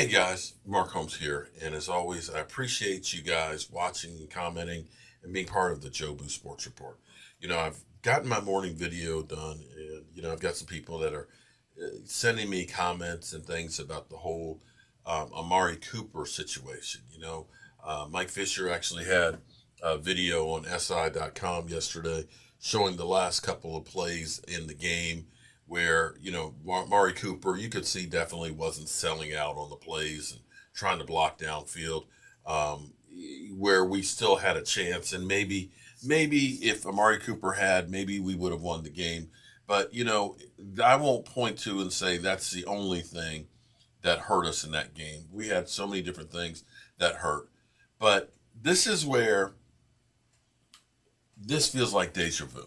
Hey guys, Mark Holmes here, and as always, I appreciate you guys watching and commenting and being part of the Joe Boo Sports Report. I've gotten my morning video done, and I've got some people that are sending me comments and things about the whole Amari Cooper situation. Mike Fisher actually had a video on SI.com yesterday showing the last couple of plays in the game where, Amari Cooper, you could see definitely wasn't selling out on the plays and trying to block downfield, where we still had a chance. And maybe if Amari Cooper had, maybe we would have won the game. But, I won't point to and say that's the only thing that hurt us in that game. We had so many different things that hurt. But this is where this feels like deja vu.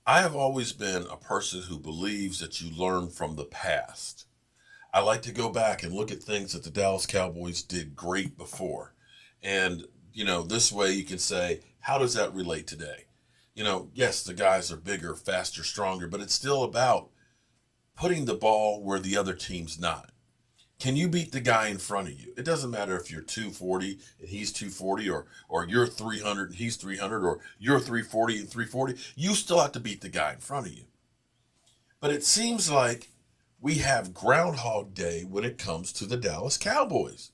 I have always been a person who believes that you learn from the past. I like to go back and look at things that the Dallas Cowboys did great before. And, this way you can say, how does that relate today? Yes, the guys are bigger, faster, stronger, but it's still about putting the ball where the other team's not. Can you beat the guy in front of you? It doesn't matter if you're 240 and he's 240, or you're 300 and he's 300, or you're 340 and 340. You still have to beat the guy in front of you. But it seems like we have Groundhog Day when it comes to the Dallas Cowboys.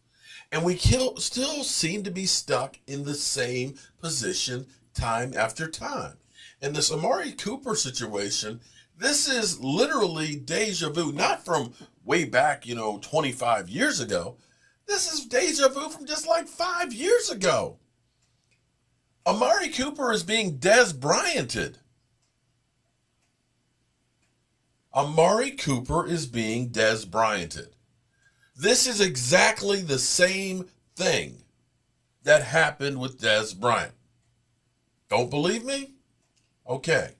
And we still seem to be stuck in the same position time after time. And this Amari Cooper situation, this is literally deja vu, not from way back, 25 years ago. This is deja vu from just like 5 years ago. Amari Cooper is being Dez Bryanted. Amari Cooper is being Dez Bryanted. This is exactly the same thing that happened with Dez Bryant. Don't believe me? Okay.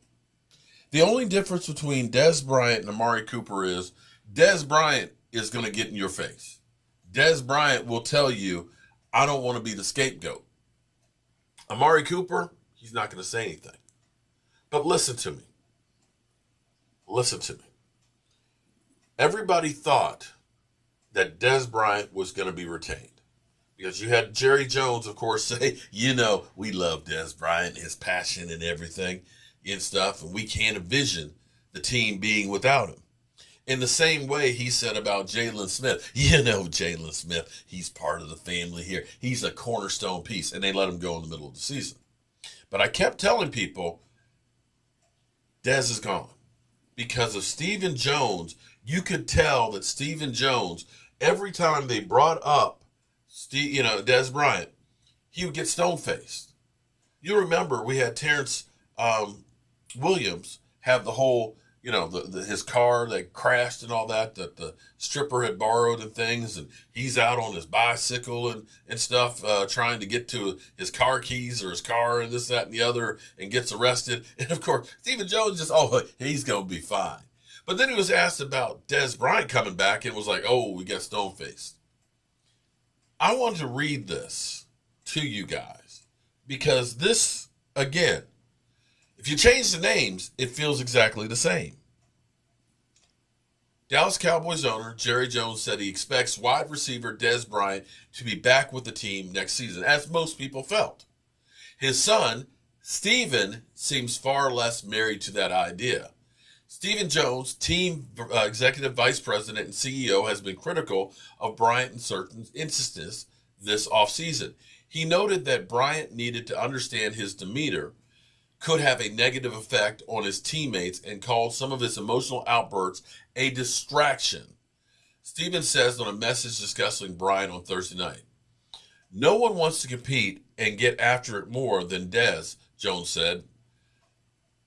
The only difference between Dez Bryant and Amari Cooper is Dez Bryant is going to get in your face. Dez Bryant will tell you, I don't want to be the scapegoat. Amari Cooper, he's not going to say anything. But listen to me. Listen to me. Everybody thought that Dez Bryant was going to be retained. Because you had Jerry Jones, of course, say, we love Dez Bryant, his passion and everything and stuff, and we can't envision the team being without him. In the same way he said about Jalen Smith, Jalen Smith, he's part of the family here. He's a cornerstone piece, and they let him go in the middle of the season. But I kept telling people, Dez is gone. Because of Stephen Jones, you could tell that Stephen Jones, every time they brought up Dez Bryant, he would get stone-faced. You remember we had Terrence Williams have the whole, his car that crashed and all that the stripper had borrowed and things, and he's out on his bicycle and stuff, trying to get to his car keys or his car and this, that, and the other, and gets arrested. And of course, Stephen Jones he's going to be fine. But then he was asked about Dez Bryant coming back and was like, we got stone-faced. I want to read this to you guys because this, again, if you change the names, it feels exactly the same. Dallas Cowboys owner Jerry Jones said he expects wide receiver Dez Bryant to be back with the team next season, as most people felt. His son, Steven, seems far less married to that idea. Stephen Jones, team executive vice president and CEO, has been critical of Bryant in certain instances this offseason. He noted that Bryant needed to understand his demeanor could have a negative effect on his teammates and called some of his emotional outbursts a distraction. Stephen says on a message discussing Bryant on Thursday night, "No one wants to compete and get after it more than Dez," Jones said.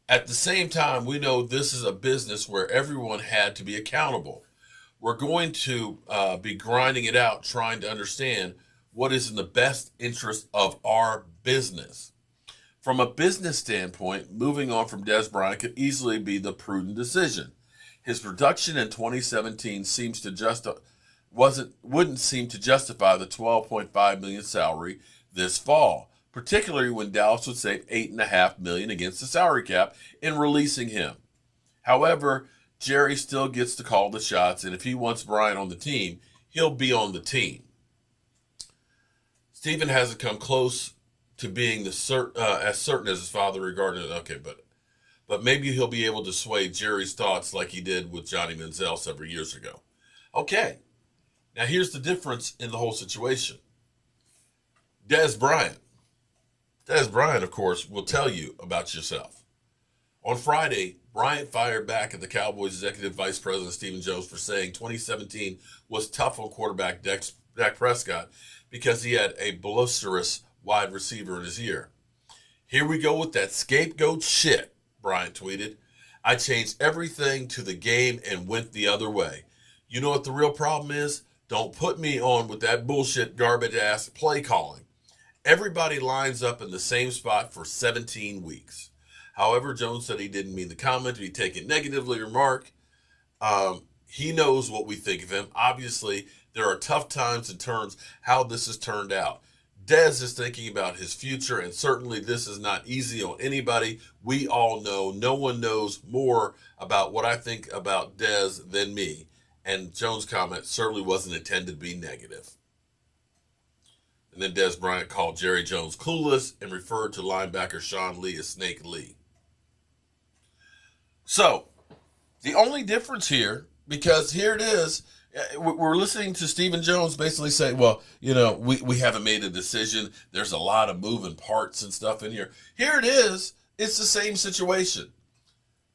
"At the same time, we know this is a business where everyone had to be accountable. We're going to be grinding it out, trying to understand what is in the best interest of our business." From a business standpoint, moving on from Dez Bryant could easily be the prudent decision. His production in 2017 wouldn't seem to justify the $12.5 million salary this fall, particularly when Dallas would save $8.5 million against the salary cap in releasing him. However, Jerry still gets to call the shots, and if he wants Bryant on the team, he'll be on the team. Stephen hasn't come close to being as certain as his father regarding it. Okay, but maybe he'll be able to sway Jerry's thoughts like he did with Johnny Manziel several years ago. Okay, now here's the difference in the whole situation. Dez Bryant. Dez Bryant, of course, will tell you about yourself. On Friday, Bryant fired back at the Cowboys' executive vice president, Stephen Jones, for saying 2017 was tough on quarterback Dak Prescott because he had a boisterous wide receiver in his ear. Here we go with that scapegoat shit, Bryant tweeted. I changed everything to the game and went the other way. You know what the real problem is? Don't put me on with that bullshit garbage-ass play calling. Everybody lines up in the same spot for 17 weeks. However, Jones said he didn't mean the comment to be taken negatively or marked. He knows what we think of him. Obviously, there are tough times in terms how this has turned out. Dez is thinking about his future, and certainly this is not easy on anybody. We all know no one knows more about what I think about Dez than me. And Jones' comment certainly wasn't intended to be negative. And then Dez Bryant called Jerry Jones clueless and referred to linebacker Sean Lee as Snake Lee. So, the only difference here, because here it is, we're listening to Stephen Jones basically say, well, you know, we haven't made a decision. There's a lot of moving parts and stuff in here. Here it is. It's the same situation.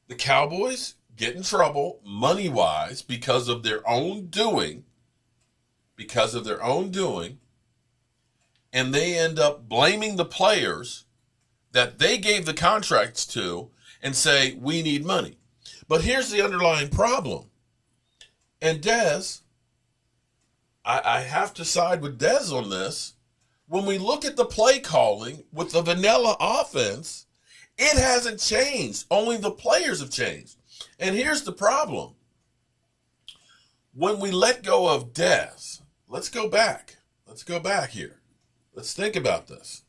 The Cowboys get in trouble money-wise because of their own doing, and they end up blaming the players that they gave the contracts to and say, we need money. But here's the underlying problem. And Dez, I have to side with Dez on this. When we look at the play calling with the vanilla offense, it hasn't changed. Only the players have changed. And here's the problem. When we let go of Dez, let's go back. Let's go back here. Let's think about this.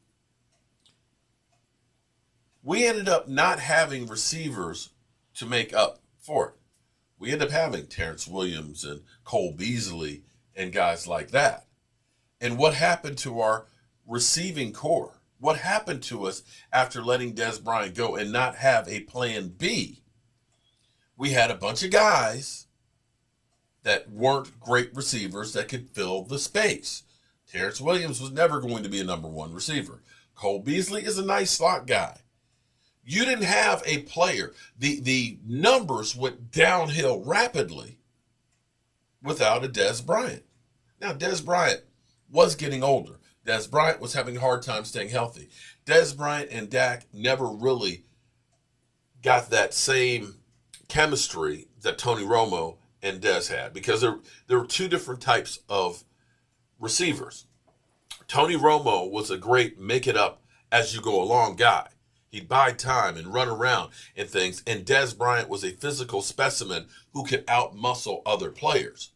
We ended up not having receivers to make up for it. We ended up having Terrence Williams and Cole Beasley and guys like that. And what happened to our receiving core? What happened to us after letting Dez Bryant go and not have a plan B? We had a bunch of guys that weren't great receivers that could fill the space. Terrence Williams was never going to be a number one receiver. Cole Beasley is a nice slot guy. You didn't have a player. The numbers went downhill rapidly without a Dez Bryant. Now, Dez Bryant was getting older. Dez Bryant was having a hard time staying healthy. Dez Bryant and Dak never really got that same chemistry that Tony Romo and Dez had because there were two different types of receivers. Tony Romo was a great make-it-up-as-you-go-along guy. He'd buy time and run around and things. And Dez Bryant was a physical specimen who could out-muscle other players.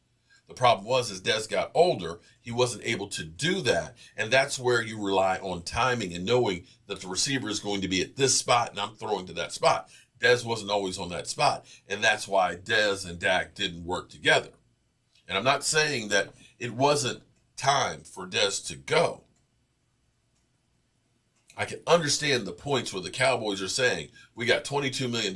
The problem was, as Dez got older, he wasn't able to do that. And that's where you rely on timing and knowing that the receiver is going to be at this spot and I'm throwing to that spot. Dez wasn't always on that spot. And that's why Dez and Dak didn't work together. And I'm not saying that it wasn't time for Dez to go. I can understand the points where the Cowboys are saying, we got $22 million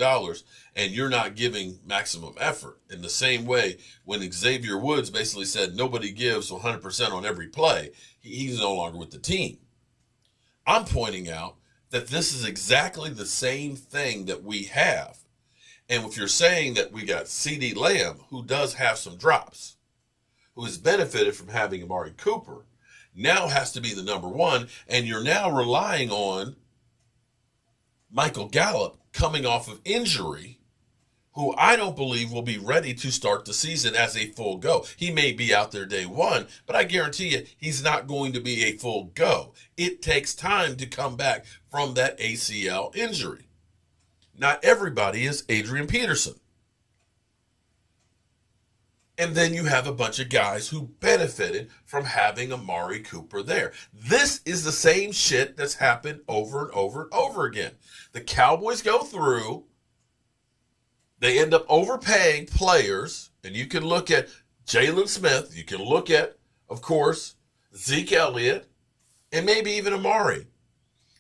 and you're not giving maximum effort. In the same way, when Xavier Woods basically said nobody gives 100% on every play, he's no longer with the team. I'm pointing out that this is exactly the same thing that we have. And if you're saying that we got CeeDee Lamb, who does have some drops, who has benefited from having Amari Cooper, now has to be the number one, and you're now relying on Michael Gallup coming off of injury, who I don't believe will be ready to start the season as a full go. He may be out there day one, but I guarantee you he's not going to be a full go. It takes time to come back from that ACL injury. Not everybody is Adrian Peterson. And then you have a bunch of guys who benefited from having Amari Cooper there. This is the same shit that's happened over and over and over again. The Cowboys go through, they end up overpaying players, and you can look at Jalen Smith. You can look at, of course, Zeke Elliott, and maybe even Amari.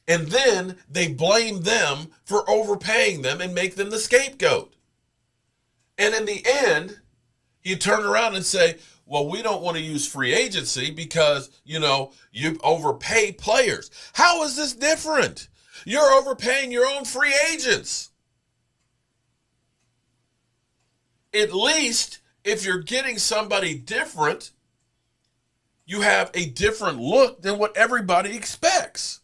And then they blame them for overpaying them and make them the scapegoat. And in the end, you turn around and say, well, we don't want to use free agency because, you overpay players. How is this different? You're overpaying your own free agents. At least if you're getting somebody different, you have a different look than what everybody expects.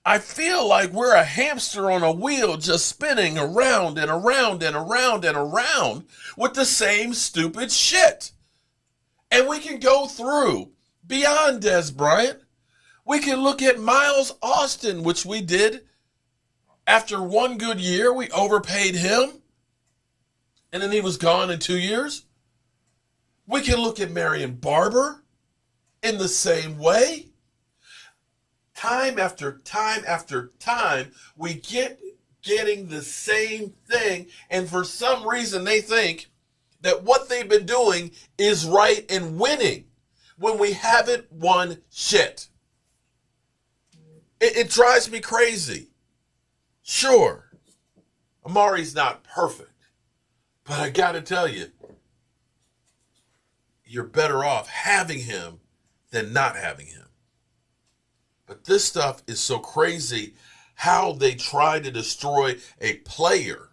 I feel like we're a hamster on a wheel just spinning around and around and around and around with the same stupid shit. And we can go through beyond Dez Bryant. We can look at Miles Austin, which we did. After one good year, we overpaid him. And then he was gone in 2 years. We can look at Marion Barber in the same way. Time after time after time, we getting the same thing. And for some reason, they think that what they've been doing is right and winning when we haven't won shit. It drives me crazy. Sure, Amari's not perfect, but I got to tell you, you're better off having him than not having him. But this stuff is so crazy how they try to destroy a player.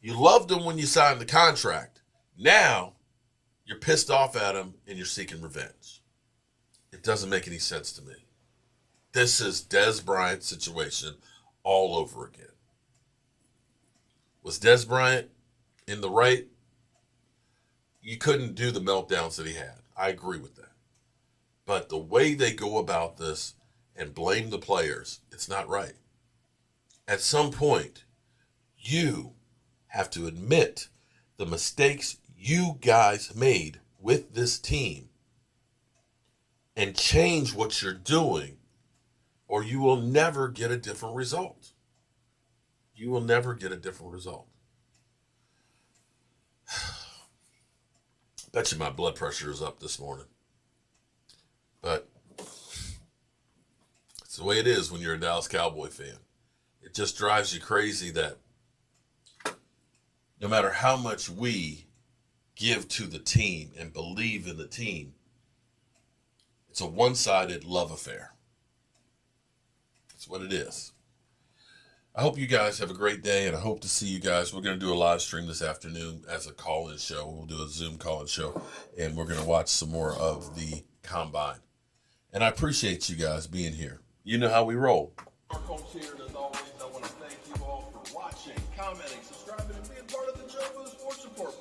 You loved him when you signed the contract. Now, you're pissed off at him and you're seeking revenge. It doesn't make any sense to me. This is Dez Bryant's situation all over again. Was Dez Bryant in the right? You couldn't do the meltdowns that he had. I agree with that. But the way they go about this and blame the players, it's not right. At some point, you have to admit the mistakes you guys made with this team and change what you're doing, or you will never get a different result. You will never get a different result. Bet you my blood pressure is up this morning. But it's the way it is when you're a Dallas Cowboy fan. It just drives you crazy that no matter how much we give to the team and believe in the team, it's a one-sided love affair. That's what it is. I hope you guys have a great day, and I hope to see you guys. We're going to do a live stream this afternoon as a call-in show. We'll do a Zoom call-in show, and we're going to watch some more of the Combine. And I appreciate you guys being here. You know how we roll. Our Coach here, and as always, I want to thank you all for watching, commenting, subscribing, and being part of the Joe Sports Report.